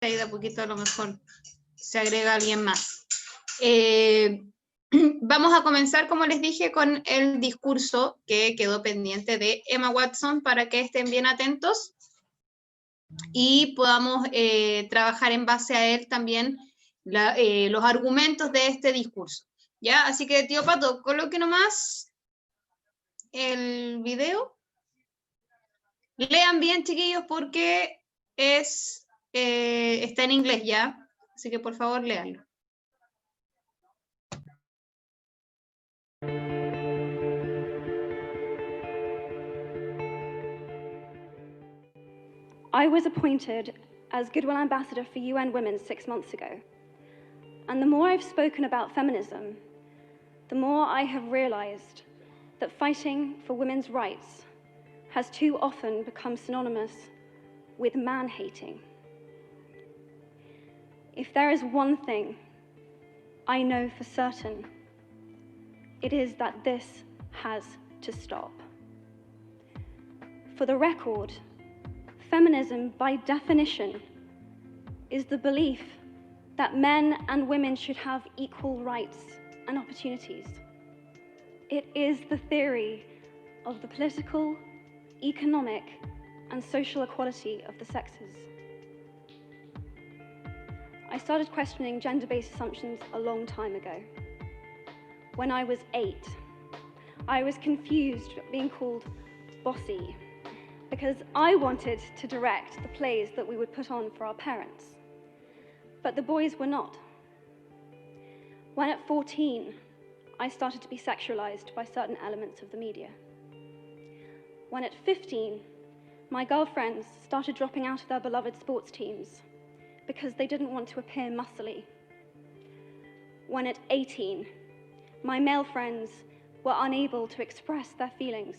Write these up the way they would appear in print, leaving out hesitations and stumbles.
y de a poquito a lo mejor se agrega alguien más. Vamos a comenzar, como les dije, con el discurso que quedó pendiente de Emma Watson para que estén bien atentos y podamos trabajar en base a él también los argumentos de este discurso. ¿Ya? Así que, tío Pato, coloque nomás el video. Lean bien, chiquillos, porque está en inglés ya, así que por favor léanlo. I was appointed as Goodwill Ambassador for UN Women 6 months ago. And the more I've spoken about feminism, the more I have realized that fighting for women's rights has too often become synonymous with man-hating. If there is one thing I know for certain, it is that this has to stop. For the record, feminism, by definition, is the belief that men and women should have equal rights and opportunities. It is the theory of the political, economic, and social equality of the sexes. I started questioning gender-based assumptions a long time ago. When I was 8, I was confused at being called bossy because I wanted to direct the plays that we would put on for our parents, but the boys were not. When at 14, I started to be sexualized by certain elements of the media. When at 15, my girlfriends started dropping out of their beloved sports teams because they didn't want to appear muscly. When at 18, my male friends were unable to express their feelings.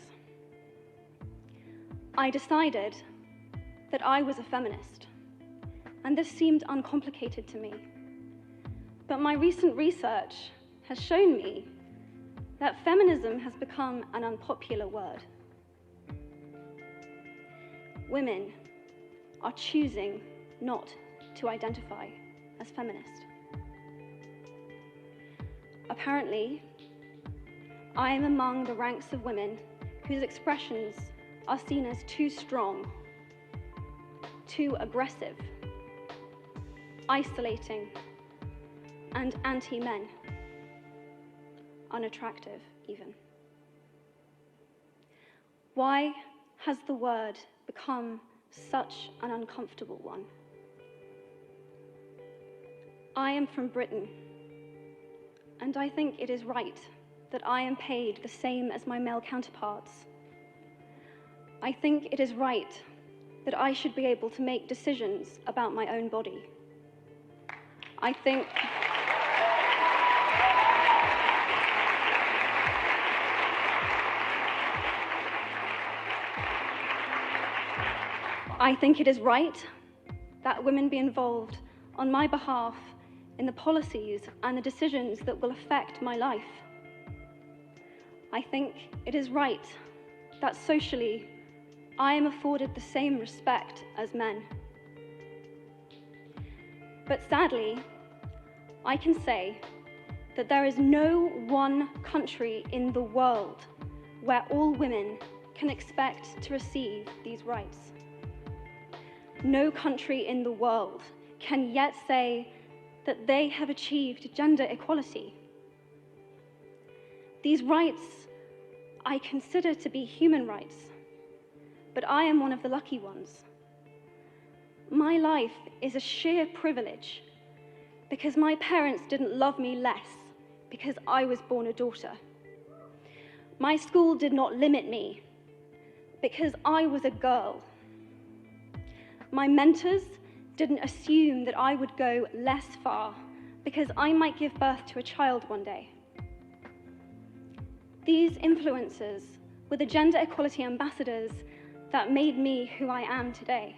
I decided that I was a feminist, and this seemed uncomplicated to me. But my recent research has shown me that feminism has become an unpopular word. Women are choosing not to identify as feminist. Apparently, I am among the ranks of women whose expressions are seen as too strong, too aggressive, isolating, and anti-men, unattractive even. Why has the word become such an uncomfortable one? I am from Britain, and I think it is right that I am paid the same as my male counterparts. I think it is right that I should be able to make decisions about my own body. I think it is right that women be involved on my behalf in the policies and the decisions that will affect my life. I think it is right that socially I am afforded the same respect as men. But sadly, I can say that there is no one country in the world where all women can expect to receive these rights. No country in the world can yet say that they have achieved gender equality. These rights I consider to be human rights, but I am one of the lucky ones. My life is a sheer privilege because my parents didn't love me less because I was born a daughter. My school did not limit me because I was a girl. My mentors didn't assume that I would go less far because I might give birth to a child one day. These influences were the gender equality ambassadors that made me who I am today.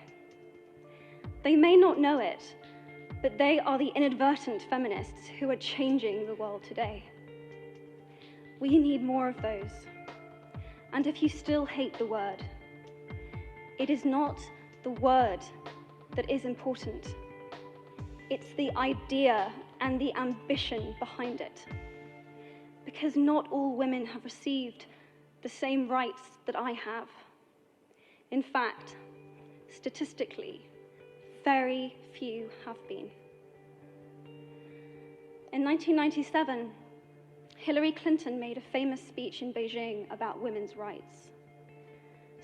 They may not know it, but they are the inadvertent feminists who are changing the world today. We need more of those. And if you still hate the word, it is not the word that is important. It's the idea and the ambition behind it. Because not all women have received the same rights that I have. In fact, statistically, very few have been. In 1997, Hillary Clinton made a famous speech in Beijing about women's rights.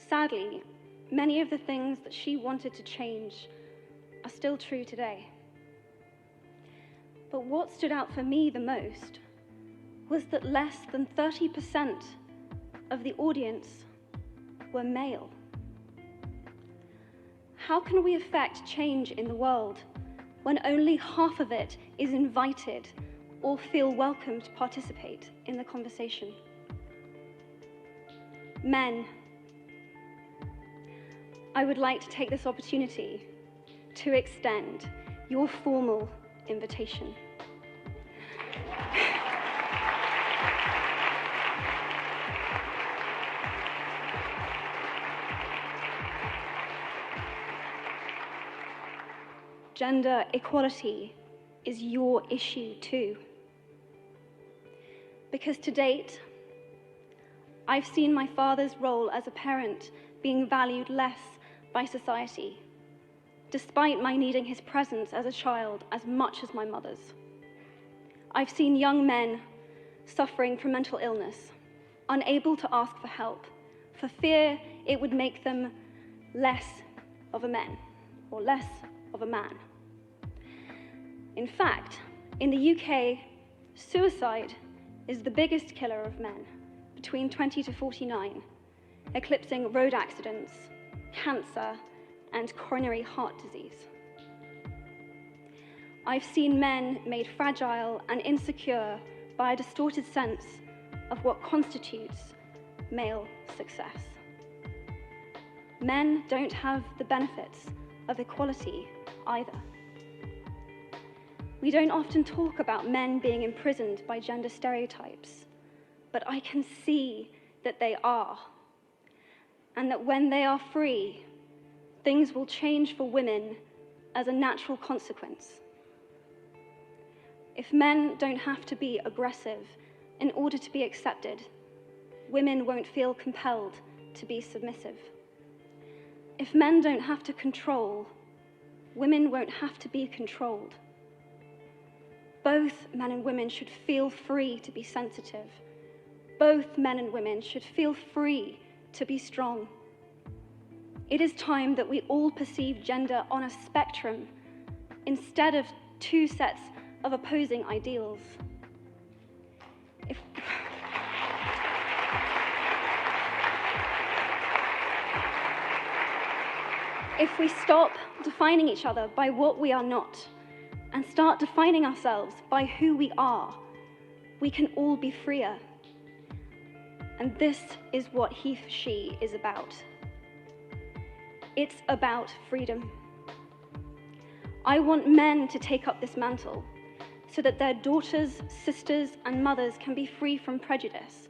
Sadly, many of the things that she wanted to change are still true today. But what stood out for me the most was that less than 30% of the audience were male. How can we affect change in the world when only half of it is invited or feel welcome to participate in the conversation? Men, I would like to take this opportunity to extend your formal invitation. Gender equality is your issue too. Because to date, I've seen my father's role as a parent being valued less by society, despite my needing his presence as a child as much as my mother's. I've seen young men suffering from mental illness, unable to ask for help, for fear it would make them less of a man or less of a man. In fact, in the UK, suicide is the biggest killer of men between 20 to 49, eclipsing road accidents, cancer, and coronary heart disease. I've seen men made fragile and insecure by a distorted sense of what constitutes male success. Men don't have the benefits of equality either. We don't often talk about men being imprisoned by gender stereotypes, but I can see that they are, and that when they are free, things will change for women as a natural consequence. If men don't have to be aggressive in order to be accepted, women won't feel compelled to be submissive. If men don't have to control, women won't have to be controlled. Both men and women should feel free to be sensitive. Both men and women should feel free to be strong. It is time that we all perceive gender on a spectrum instead of two sets of opposing ideals. If we stop defining each other by what we are not and start defining ourselves by who we are, we can all be freer. And this is what he for she is about. It's about freedom. I want men to take up this mantle so that their daughters, sisters, and mothers can be free from prejudice,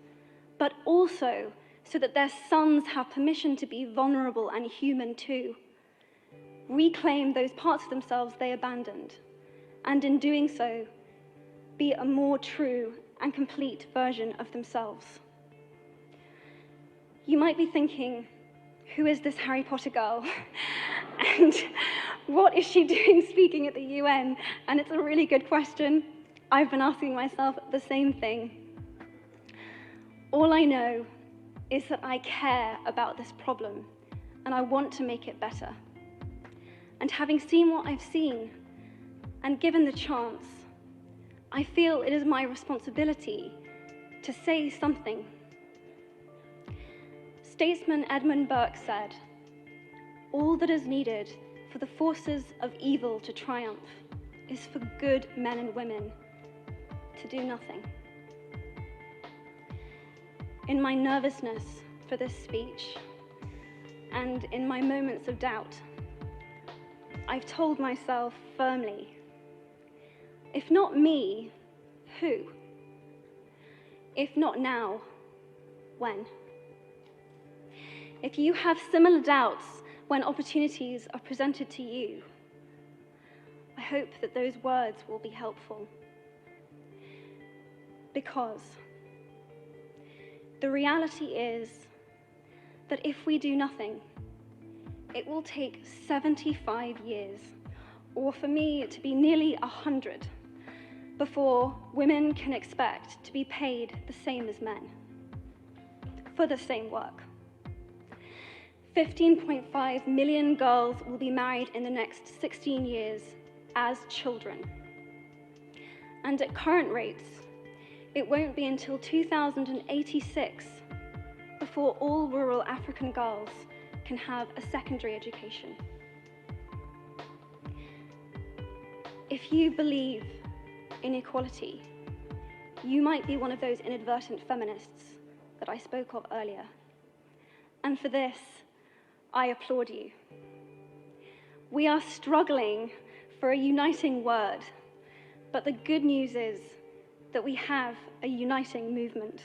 but also so that their sons have permission to be vulnerable and human too. Reclaim those parts of themselves they abandoned, and in doing so, be a more true and complete version of themselves. You might be thinking, who is this Harry Potter girl? And what is she doing speaking at the UN? And it's a really good question. I've been asking myself the same thing. All I know is that I care about this problem, and I want to make it better. And having seen what I've seen, and given the chance, I feel it is my responsibility to say something. Statesman Edmund Burke said, "All that is needed for the forces of evil to triumph is for good men and women to do nothing." In my nervousness for this speech, and in my moments of doubt, I've told myself firmly, if not me, who? If not now, when? If you have similar doubts when opportunities are presented to you, I hope that those words will be helpful. Because the reality is that if we do nothing, it will take 75 years, or for me to be nearly 100, before women can expect to be paid the same as men for the same work. 15.5 million girls will be married in the next 16 years as children. And at current rates, it won't be until 2086 before all rural African girls can have a secondary education. If you believe in equality, you might be one of those inadvertent feminists that I spoke of earlier. And for this, I applaud you. We are struggling for a uniting word, but the good news is that we have a uniting movement.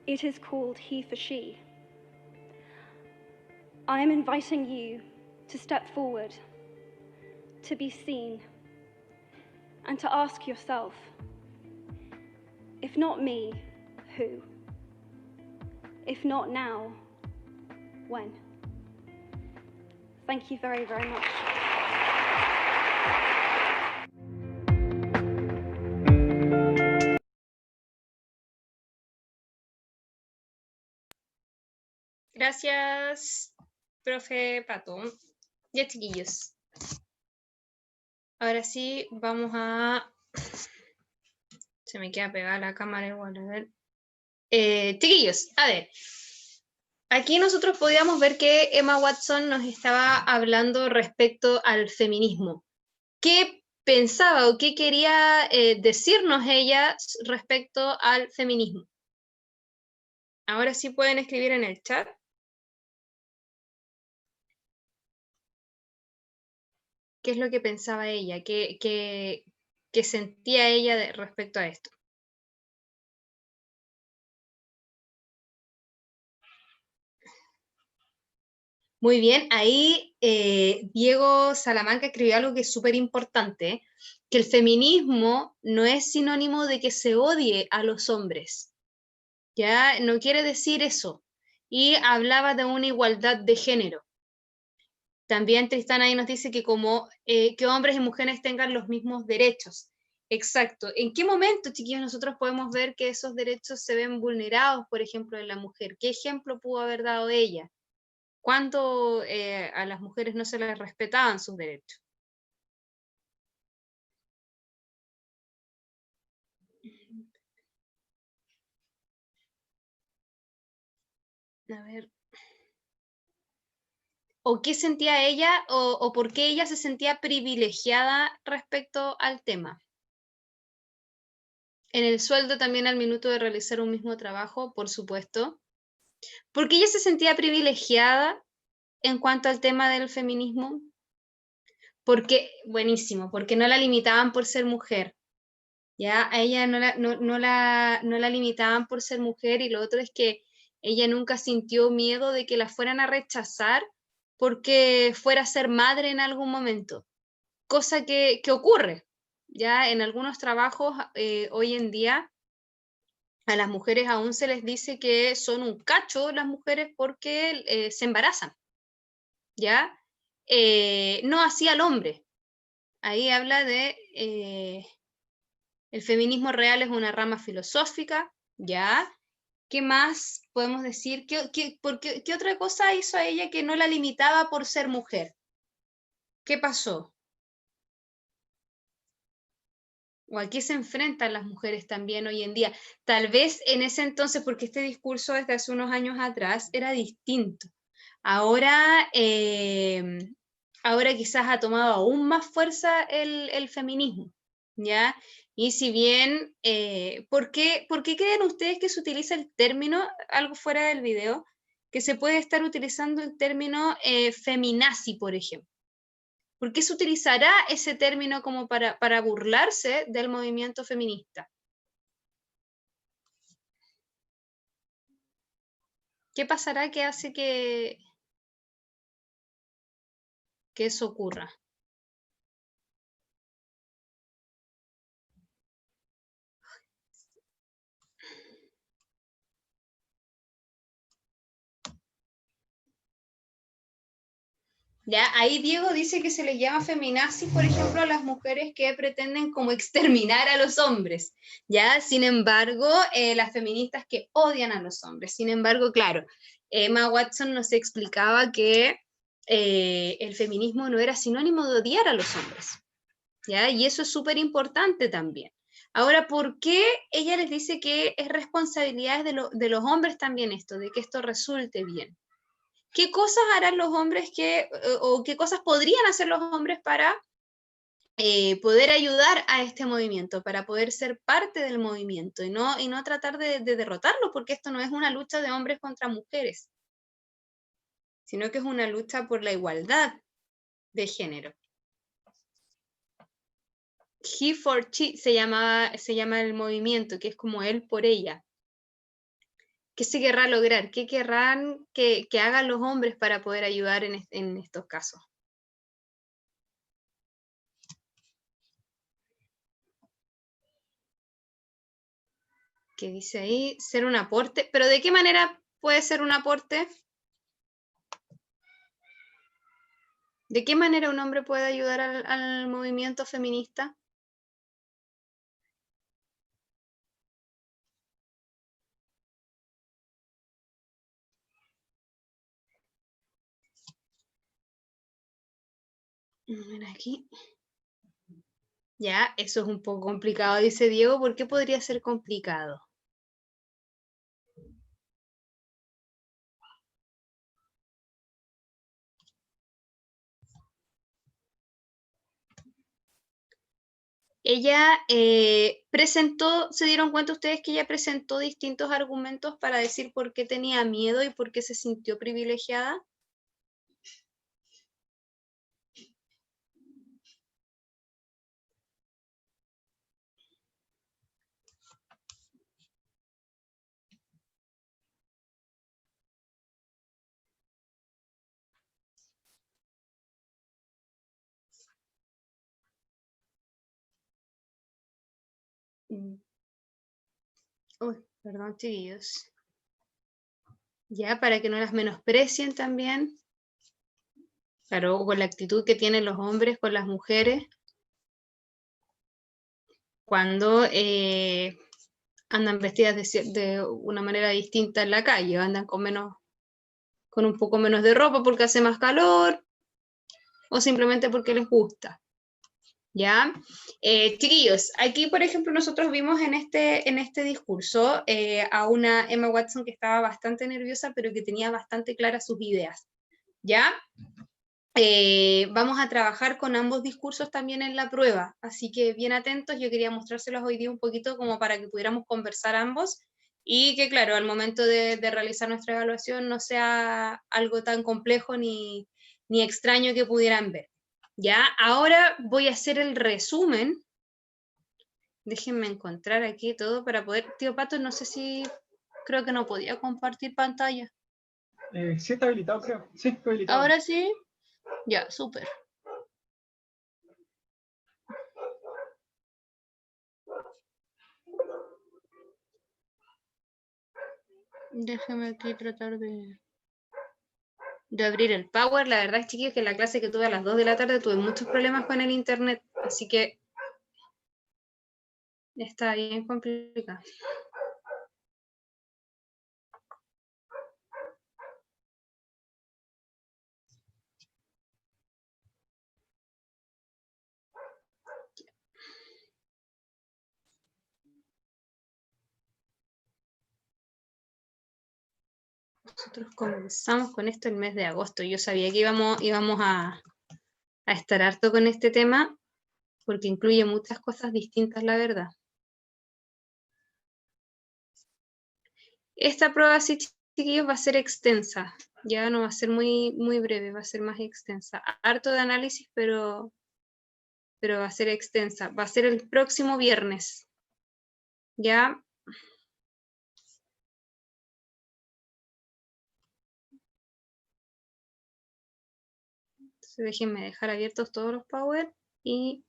It is called He for She. I am inviting you to step forward, to be seen, and to ask yourself, if not me, who? If not now, when? Thank you very, very much. Gracias, profe Pato. Ya, chiquillos. Ahora sí, vamos a... Se me queda pegada la cámara igual, a ver. Chiquillos, a ver. Aquí nosotros podíamos ver que Emma Watson nos estaba hablando respecto al feminismo. ¿Qué pensaba o qué quería decirnos ella respecto al feminismo? Ahora sí pueden escribir en el chat. ¿Qué es lo que pensaba ella? ¿Qué sentía ella respecto a esto? Muy bien, ahí Diego Salamanca escribió algo que es súper importante, que el feminismo no es sinónimo de que se odie a los hombres, ¿ya? No quiere decir eso. Y hablaba de una igualdad de género. También Tristán ahí nos dice que como que hombres y mujeres tengan los mismos derechos. Exacto. ¿En qué momento, chiquillos, nosotros podemos ver que esos derechos se ven vulnerados, por ejemplo, en la mujer? ¿Qué ejemplo pudo haber dado ella? ¿Cuándo a las mujeres no se les respetaban sus derechos? A ver. ¿O qué sentía ella o por qué ella se sentía privilegiada respecto al tema? En el sueldo también al minuto de realizar un mismo trabajo, por supuesto. ¿Por qué ella se sentía privilegiada en cuanto al tema del feminismo? Porque, buenísimo, porque no la limitaban por ser mujer. Ya, a ella no la limitaban por ser mujer, y lo otro es que ella nunca sintió miedo de que la fueran a rechazar porque fuera a ser madre en algún momento, cosa que ocurre. Ya en algunos trabajos hoy en día a las mujeres aún se les dice que son un cacho las mujeres porque se embarazan, ¿ya? No así al hombre. Ahí habla de... el feminismo real es una rama filosófica, ¿ya? ¿Qué más podemos decir? ¿Qué otra cosa hizo a ella que no la limitaba por ser mujer? ¿Qué pasó? ¿O a qué se enfrentan las mujeres también hoy en día? Tal vez en ese entonces, porque este discurso desde hace unos años atrás era distinto. Ahora, ahora quizás ha tomado aún más fuerza el feminismo, ¿ya? Y si bien, ¿por qué creen ustedes que se utiliza el término, algo fuera del video, que se puede estar utilizando el término feminazi, por ejemplo? ¿Por qué se utilizará ese término como para burlarse del movimiento feminista? ¿Qué pasará que hace que eso ocurra? Ya, ahí Diego dice que se les llama feminazis, por ejemplo, a las mujeres que pretenden como exterminar a los hombres, ¿ya? Sin embargo, las feministas que odian a los hombres. Sin embargo, claro, Emma Watson nos explicaba que el feminismo no era sinónimo de odiar a los hombres, ¿ya? Y eso es súper importante también. Ahora, ¿por qué ella les dice que es responsabilidad de los hombres también esto, de que esto resulte bien? ¿Qué cosas harán los hombres o qué cosas podrían hacer los hombres para poder ayudar a este movimiento, para poder ser parte del movimiento y no tratar de derrotarlo, porque esto no es una lucha de hombres contra mujeres, sino que es una lucha por la igualdad de género. He for She se llama el movimiento, que es como él por ella. ¿Qué se querrá lograr? ¿Qué querrán que hagan los hombres para poder ayudar en estos casos? ¿Qué dice ahí? Ser un aporte. ¿Pero de qué manera puede ser un aporte? ¿De qué manera un hombre puede ayudar al movimiento feminista? Mira aquí. Ya, eso es un poco complicado, dice Diego. ¿Por qué podría ser complicado? Ella presentó, ¿se dieron cuenta ustedes que ella presentó distintos argumentos para decir por qué tenía miedo y por qué se sintió privilegiada? Uy, perdón, chiquillos. Ya, para que no las menosprecien también. Claro, con la actitud que tienen los hombres con las mujeres cuando andan vestidas de una manera distinta en la calle, andan con un poco menos de ropa porque hace más calor o simplemente porque les gusta. ¿Ya? Chiquillos, aquí por ejemplo nosotros vimos en este discurso a una Emma Watson que estaba bastante nerviosa pero que tenía bastante claras sus ideas. ¿Ya? Vamos a trabajar con ambos discursos también en la prueba, así que bien atentos, yo quería mostrárselos hoy día un poquito como para que pudiéramos conversar ambos y que claro, al momento de realizar nuestra evaluación no sea algo tan complejo ni extraño que pudieran ver. Ya, ahora voy a hacer el resumen. Déjenme encontrar aquí todo para poder... Tío Pato, no sé si... Creo que no podía compartir pantalla. Sí, está habilitado, creo. Sí, está habilitado. Ahora sí. Ya, súper. Déjame aquí tratar de abrir el Power. La verdad, chiquillos, que en la clase que tuve a las 2 de la tarde tuve muchos problemas con el internet, así que está bien complicado. Nosotros comenzamos con esto el mes de agosto. Yo sabía que íbamos a estar harto con este tema, porque incluye muchas cosas distintas, la verdad. Esta prueba, sí, chiquillos, va a ser extensa. Ya no va a ser muy, muy breve, va a ser más extensa. Harto de análisis, pero va a ser extensa. Va a ser el próximo viernes. Ya. Entonces déjenme dejar abiertos todos los Power y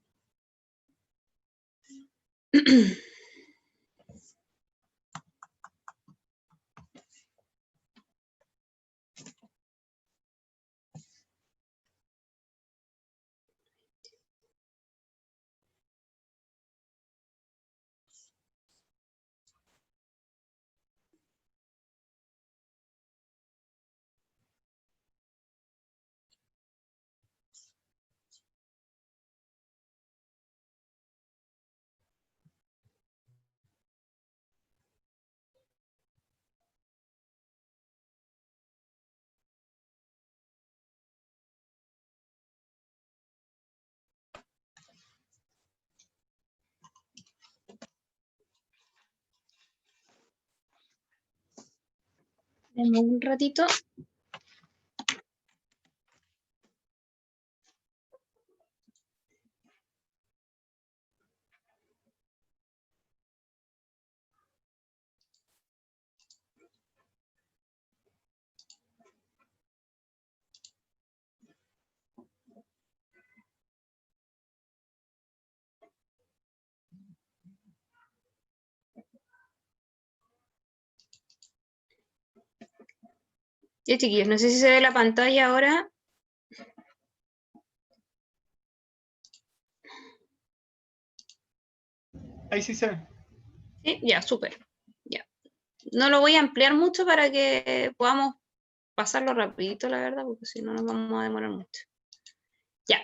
Espérenme un ratito. Ya, chiquillos, no sé si se ve la pantalla ahora. Ahí sí se ve. Sí, ya, súper. Ya. No lo voy a ampliar mucho para que podamos pasarlo rapidito, la verdad, porque si no nos vamos a demorar mucho. Ya.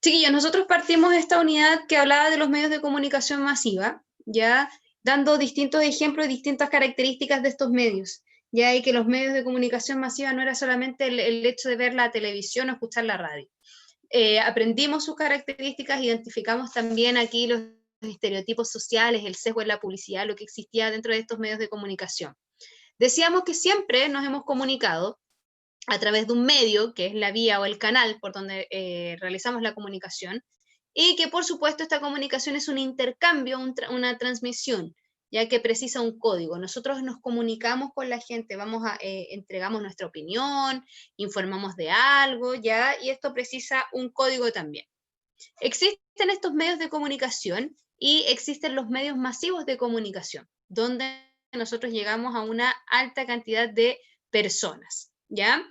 Chiquillos, nosotros partimos de esta unidad que hablaba de los medios de comunicación masiva, ya dando distintos ejemplos y distintas características de estos medios. Ya, y que los medios de comunicación masiva no era solamente el hecho de ver la televisión o escuchar la radio. Aprendimos sus características, identificamos también aquí los estereotipos sociales, el sesgo en la publicidad, lo que existía dentro de estos medios de comunicación. Decíamos que siempre nos hemos comunicado a través de un medio, que es la vía o el canal por donde realizamos la comunicación, y que por supuesto esta comunicación es un intercambio, una transmisión, ya que precisa un código. Nosotros nos comunicamos con la gente, entregamos nuestra opinión, informamos de algo, ya, y esto precisa un código también. Existen estos medios de comunicación y existen los medios masivos de comunicación, donde nosotros llegamos a una alta cantidad de personas, ¿ya?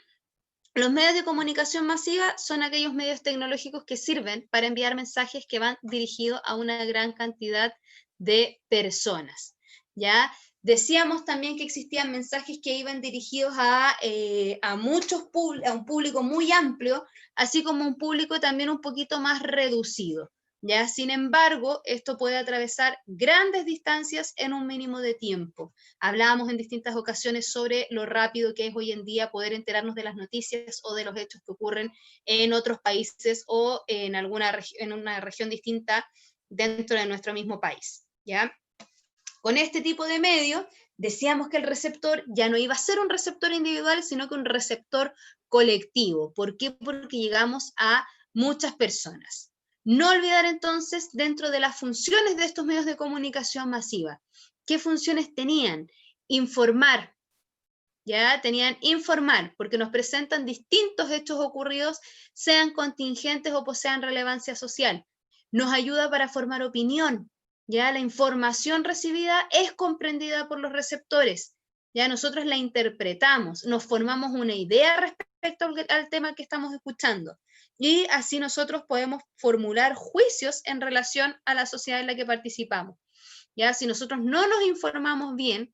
Los medios de comunicación masiva son aquellos medios tecnológicos que sirven para enviar mensajes que van dirigidos a una gran cantidad de personas, ¿ya? Decíamos también que existían mensajes que iban dirigidos a un público muy amplio, así como un público también un poquito más reducido, ¿ya? Sin embargo, esto puede atravesar grandes distancias en un mínimo de tiempo. Hablábamos en distintas ocasiones sobre lo rápido que es hoy en día poder enterarnos de las noticias o de los hechos que ocurren en otros países o en una región distinta dentro de nuestro mismo país, ¿ya? Con este tipo de medios, decíamos que el receptor ya no iba a ser un receptor individual, sino que un receptor colectivo. ¿Por qué? Porque llegamos a muchas personas. No olvidar entonces, dentro de las funciones de estos medios de comunicación masiva, ¿qué funciones tenían? Informar, ya tenían informar, porque nos presentan distintos hechos ocurridos, sean contingentes o posean relevancia social. Nos ayuda para formar opinión, ya la información recibida es comprendida por los receptores, ya nosotros la interpretamos, nos formamos una idea respecto al tema que estamos escuchando, y así nosotros podemos formular juicios en relación a la sociedad en la que participamos. Ya, si nosotros no nos informamos bien,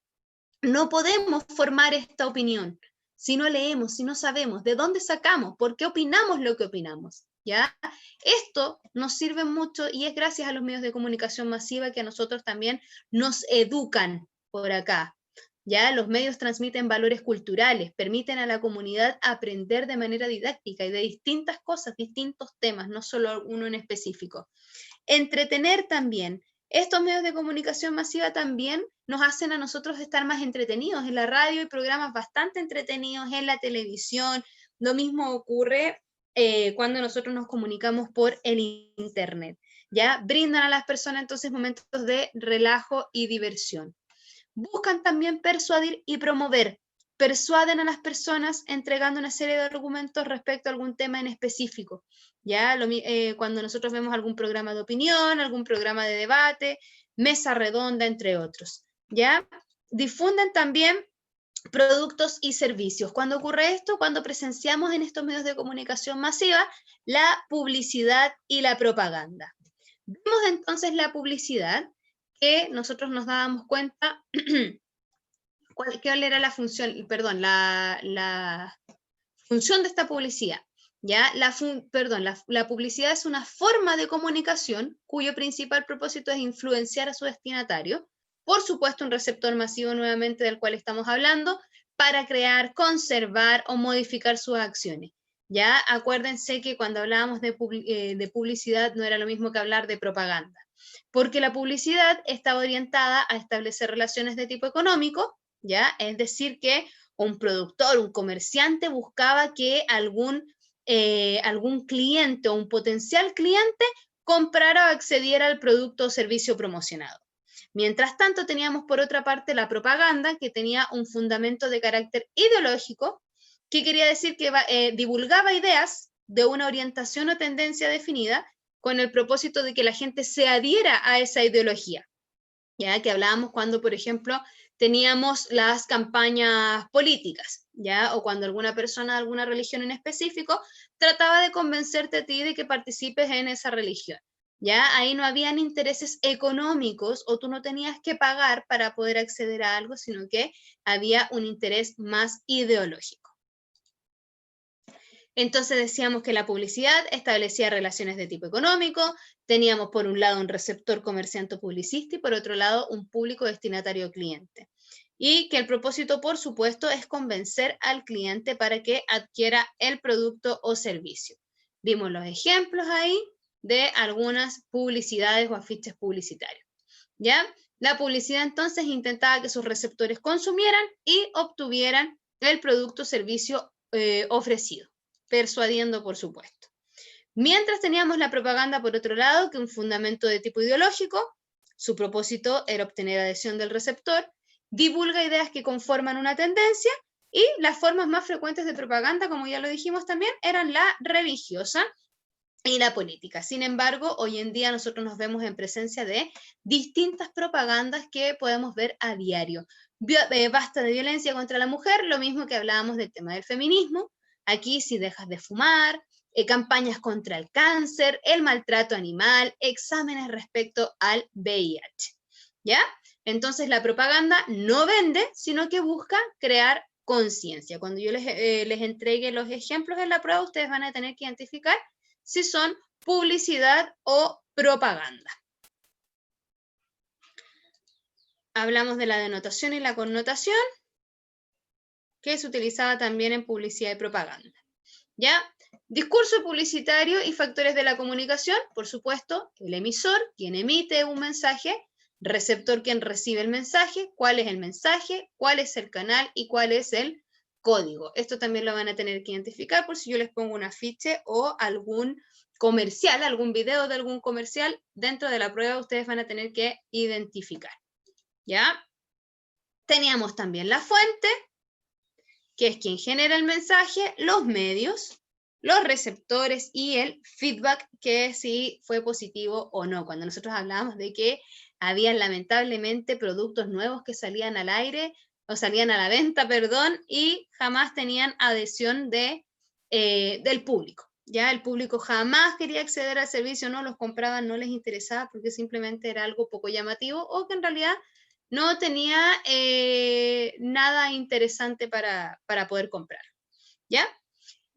no podemos formar esta opinión. Si no leemos, si no sabemos de dónde sacamos, por qué opinamos lo que opinamos, ¿ya? Esto nos sirve mucho y es gracias a los medios de comunicación masiva que a nosotros también nos educan por acá, ¿ya? Los medios transmiten valores culturales, permiten a la comunidad aprender de manera didáctica y de distintas cosas, distintos temas, no solo uno en específico. Entretener también. Estos medios de comunicación masiva también nos hacen a nosotros estar más entretenidos. En la radio hay programas bastante entretenidos, en la televisión. Lo mismo ocurre cuando nosotros nos comunicamos por el internet. ¿Ya? Brindan a las personas entonces momentos de relajo y diversión. Buscan también persuadir y promover. Persuaden a las personas entregando una serie de argumentos respecto a algún tema en específico. ¿Ya? Cuando nosotros vemos algún programa de opinión, algún programa de debate, mesa redonda, entre otros. ¿Ya? Difunden también productos y servicios. ¿Cuándo ocurre esto? Cuando presenciamos en estos medios de comunicación masiva la publicidad y la propaganda. Vemos entonces la publicidad, que nosotros nos dábamos cuenta cuál era la función, perdón, la función de esta publicidad. ¿Ya? La publicidad es una forma de comunicación cuyo principal propósito es influenciar a su destinatario, por supuesto un receptor masivo nuevamente del cual estamos hablando, para crear, conservar o modificar sus acciones. ¿Ya? Acuérdense que cuando hablábamos de publicidad no era lo mismo que hablar de propaganda, porque la publicidad está orientada a establecer relaciones de tipo económico, ¿ya? Es decir, que un productor, un comerciante buscaba que algún cliente o un potencial cliente comprara o accediera al producto o servicio promocionado. Mientras tanto, teníamos por otra parte la propaganda, que tenía un fundamento de carácter ideológico, que quería decir que divulgaba ideas de una orientación o tendencia definida con el propósito de que la gente se adhiera a esa ideología. Ya que hablábamos cuando, por ejemplo, teníamos las campañas políticas, ¿ya? O cuando alguna persona de alguna religión en específico trataba de convencerte a ti de que participes en esa religión, ¿ya? Ahí no habían intereses económicos o tú no tenías que pagar para poder acceder a algo, sino que había un interés más ideológico. Entonces decíamos que la publicidad establecía relaciones de tipo económico, teníamos por un lado un receptor comerciante o publicista y por otro lado un público destinatario cliente. Y que el propósito, por supuesto, es convencer al cliente para que adquiera el producto o servicio. Vimos los ejemplos ahí de algunas publicidades o afiches publicitarios. ¿Ya? La publicidad entonces intentaba que sus receptores consumieran y obtuvieran el producto o servicio ofrecido, persuadiendo, por supuesto. Mientras teníamos la propaganda, por otro lado, que un fundamento de tipo ideológico, su propósito era obtener adhesión del receptor, divulga ideas que conforman una tendencia, y las formas más frecuentes de propaganda, como ya lo dijimos también, eran la religiosa y la política. Sin embargo, hoy en día nosotros nos vemos en presencia de distintas propagandas que podemos ver a diario. Basta de violencia contra la mujer, lo mismo que hablábamos del tema del feminismo. Aquí, si dejas de fumar, campañas contra el cáncer, el maltrato animal, exámenes respecto al VIH. ¿Ya? Entonces la propaganda no vende, sino que busca crear conciencia. Cuando yo les entregue los ejemplos en la prueba, ustedes van a tener que identificar si son publicidad o propaganda. Hablamos de la denotación y la connotación, que se utilizaba también en publicidad y propaganda. ¿Ya? Discurso publicitario y factores de la comunicación, por supuesto, el emisor, quien emite un mensaje, receptor, quien recibe el mensaje, cuál es el mensaje, cuál es el canal y cuál es el código. Esto también lo van a tener que identificar por si yo les pongo un afiche o algún comercial, algún video de algún comercial, dentro de la prueba ustedes van a tener que identificar. ¿Ya? Teníamos también la fuente, que es quien genera el mensaje, los medios, los receptores y el feedback, que es si fue positivo o no. Cuando nosotros hablábamos de que había lamentablemente productos nuevos que salían al aire, o salían a la venta, perdón, y jamás tenían adhesión del público. Ya el público jamás quería acceder al servicio, no los compraban, no les interesaba porque simplemente era algo poco llamativo o que en realidad no tenía nada interesante para poder comprar. ¿Ya?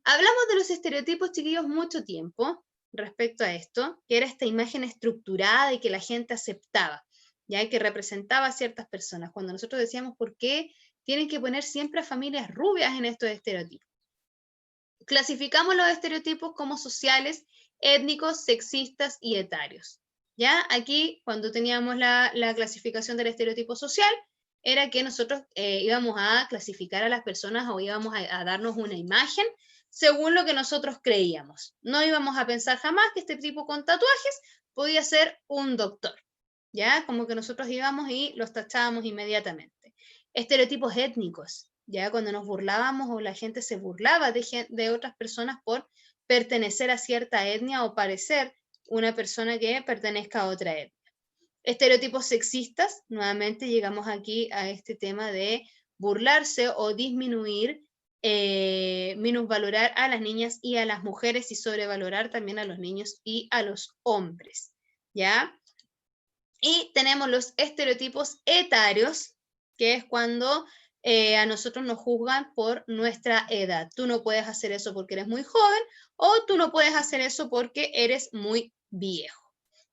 Hablamos de los estereotipos, chiquillos, mucho tiempo respecto a esto, que era esta imagen estructurada y que la gente aceptaba, ya que representaba a ciertas personas. Cuando nosotros decíamos por qué tienen que poner siempre a familias rubias en estos estereotipos. Clasificamos los estereotipos como sociales, étnicos, sexistas y etarios. ¿Ya? Aquí, cuando teníamos la clasificación del estereotipo social, era que nosotros íbamos a clasificar a las personas o íbamos a darnos una imagen según lo que nosotros creíamos. No íbamos a pensar jamás que este tipo con tatuajes podía ser un doctor. ¿Ya? Como que nosotros íbamos y los tachábamos inmediatamente. Estereotipos étnicos. Ya cuando nos burlábamos o la gente se burlaba de otras personas por pertenecer a cierta etnia o parecer una persona que pertenezca a otra etnia. Estereotipos sexistas, nuevamente llegamos aquí a este tema de burlarse o disminuir, minusvalorar a las niñas y a las mujeres y sobrevalorar también a los niños y a los hombres, ¿ya? Y tenemos los estereotipos etarios, que es cuando a nosotros nos juzgan por nuestra edad. Tú no puedes hacer eso porque eres muy joven o tú no puedes hacer eso porque eres muy viejo,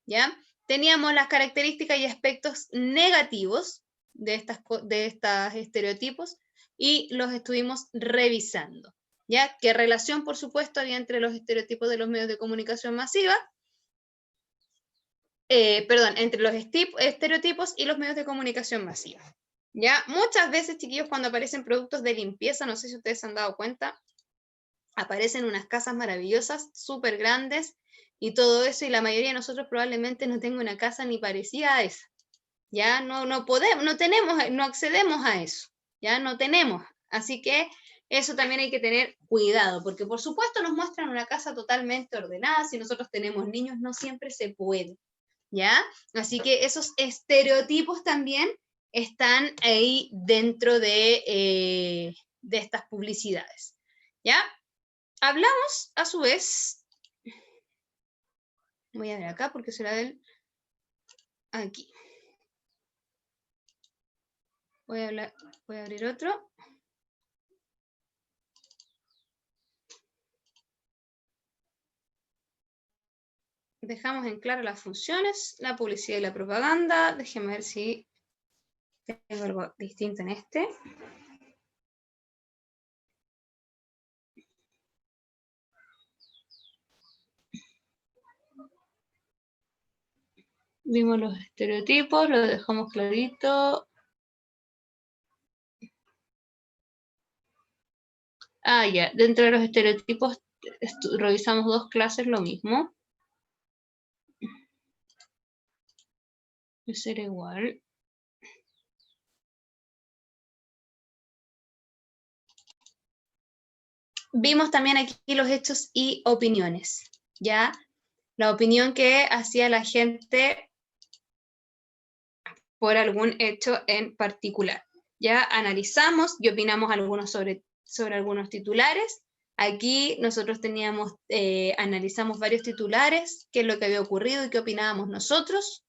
¿ya? Teníamos las características y aspectos negativos de estos estereotipos y los estuvimos revisando, ¿ya? ¿Qué relación, por supuesto, había entre los estereotipos de los medios de comunicación masiva? Entre los estereotipos y los medios de comunicación masiva. Ya, muchas veces, chiquillos, cuando aparecen productos de limpieza, no sé si ustedes se han dado cuenta, aparecen unas casas maravillosas, súper grandes, y todo eso, y la mayoría de nosotros probablemente no tenga una casa ni parecida a esa. Ya no podemos, no tenemos, no accedemos a eso, ya no tenemos. Así que eso también hay que tener cuidado, porque por supuesto nos muestran una casa totalmente ordenada, si nosotros tenemos niños no siempre se puede, ¿ya? Así que esos estereotipos también están ahí dentro de estas publicidades, ¿ya? Hablamos, a su vez, voy a ver acá porque será del, aquí. Voy a abrir otro. Dejamos en claro las funciones, la publicidad y la propaganda. Déjenme ver si tengo algo distinto en este. Vimos los estereotipos, lo dejamos clarito. Ah, ya, dentro de los estereotipos revisamos 2 clases, lo mismo. Será igual. Vimos también aquí los hechos y opiniones, ¿ya? La opinión que hacía la gente por algún hecho en particular. Ya analizamos y opinamos algunos sobre algunos titulares. Aquí nosotros teníamos, analizamos varios titulares, qué es lo que había ocurrido y qué opinábamos nosotros.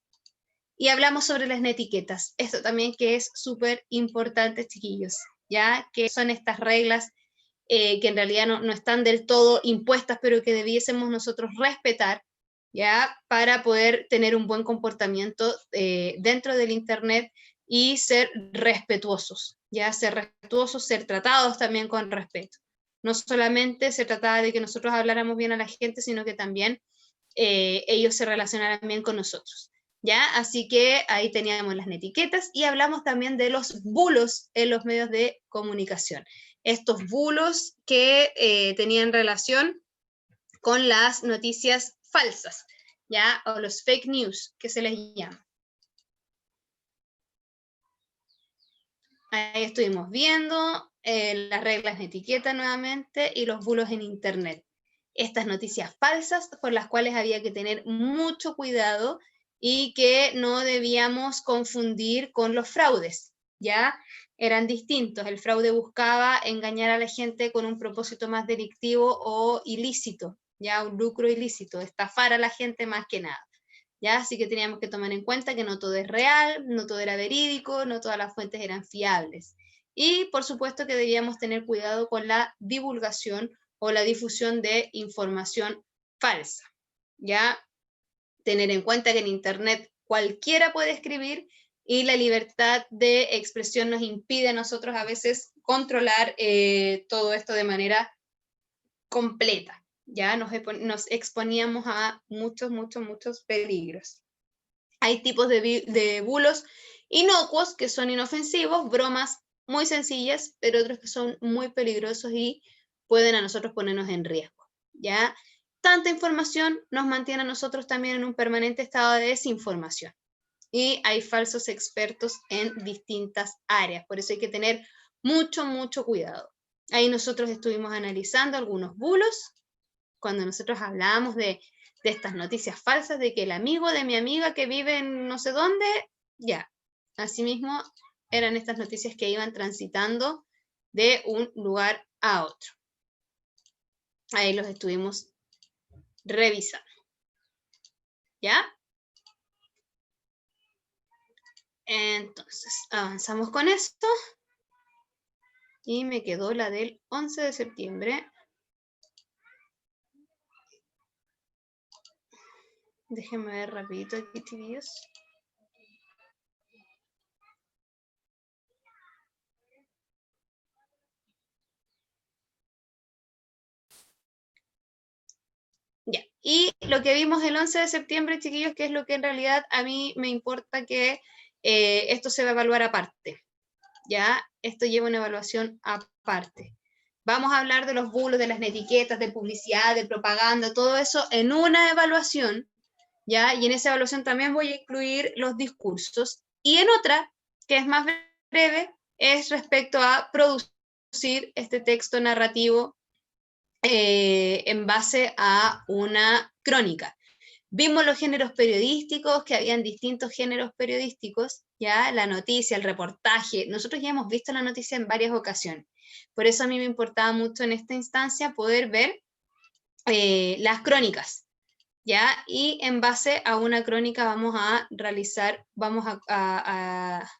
Y hablamos sobre las etiquetas. Esto también que es súper importante, chiquillos, ya que son estas reglas que en realidad no están del todo impuestas, pero que debiésemos nosotros respetar, ¿ya? Para poder tener un buen comportamiento dentro del Internet y ser respetuosos, ¿ya? Ser respetuosos, ser tratados también con respeto. No solamente se trataba de que nosotros habláramos bien a la gente, sino que también ellos se relacionaran bien con nosotros, ¿ya? Así que ahí teníamos las etiquetas y hablamos también de los bulos en los medios de comunicación. Estos bulos que tenían relación con las noticias falsas, ¿ya? O los fake news, que se les llama. Ahí estuvimos viendo las reglas de etiqueta nuevamente y los bulos en Internet. Estas noticias falsas por las cuales había que tener mucho cuidado y que no debíamos confundir con los fraudes, ¿ya? Eran distintos. El fraude buscaba engañar a la gente con un propósito más delictivo o ilícito, ya un lucro ilícito, estafar a la gente más que nada. ¿Ya? Así que teníamos que tomar en cuenta que no todo es real, no todo era verídico, no todas las fuentes eran fiables. Y por supuesto que debíamos tener cuidado con la divulgación o la difusión de información falsa. ¿Ya? Tener en cuenta que en Internet cualquiera puede escribir y la libertad de expresión nos impide a nosotros a veces controlar todo esto de manera completa. Ya nos exponíamos a muchos peligros. Hay tipos de bulos inocuos que son inofensivos, bromas muy sencillas, pero otros que son muy peligrosos y pueden a nosotros ponernos en riesgo, ¿ya? Tanta información nos mantiene a nosotros también en un permanente estado de desinformación. Y hay falsos expertos en distintas áreas, por eso hay que tener mucho cuidado. Ahí nosotros estuvimos analizando algunos bulos, cuando nosotros hablábamos de estas noticias falsas, de que el amigo de mi amiga que vive en no sé dónde, ya, asimismo eran estas noticias que iban transitando de un lugar a otro. Ahí los estuvimos revisando. ¿Ya? Entonces, avanzamos con esto. Y me quedó la del 11 de septiembre. Déjenme ver rapidito aquí, chiquillos. Ya, y lo que vimos el 11 de septiembre, chiquillos, que es lo que en realidad a mí me importa que esto se va a evaluar aparte, ¿ya? Esto lleva una evaluación aparte. Vamos a hablar de los bulos, de las etiquetas, de publicidad, de propaganda, todo eso en una evaluación, ¿ya? Y en esa evaluación también voy a incluir los discursos. Y en otra, que es más breve, es respecto a producir este texto narrativo en base a una crónica. Vimos los géneros periodísticos, que habían distintos géneros periodísticos, ya la noticia, el reportaje. Nosotros ya hemos visto la noticia en varias ocasiones. Por eso a mí me importaba mucho en esta instancia poder ver las crónicas, ¿ya? Y en base a una crónica vamos a realizar, vamos a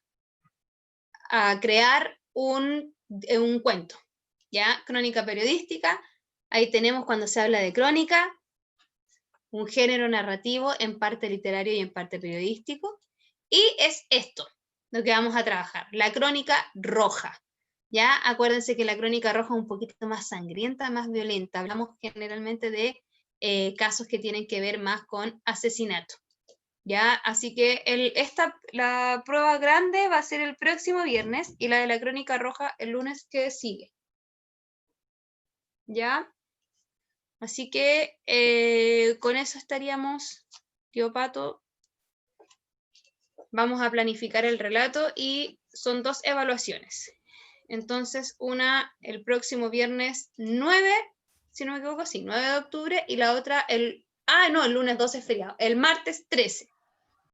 crear un cuento, ¿ya? Crónica periodística. Ahí tenemos cuando se habla de crónica, un género narrativo en parte literario y en parte periodístico. Y es esto lo que vamos a trabajar, la crónica roja. ¿Ya? Acuérdense que la crónica roja es un poquito más sangrienta, más violenta. Hablamos generalmente de casos que tienen que ver más con asesinato. ¿Ya? Así que la prueba grande va a ser el próximo viernes y la de la crónica roja el lunes que sigue. ¿Ya? Así que con eso estaríamos, tío Pato. Vamos a planificar el relato y son 2 evaluaciones. Entonces, una el próximo viernes 9, si no me equivoco, sí, 9 de octubre, y la otra el lunes 12 es feriado, el martes 13.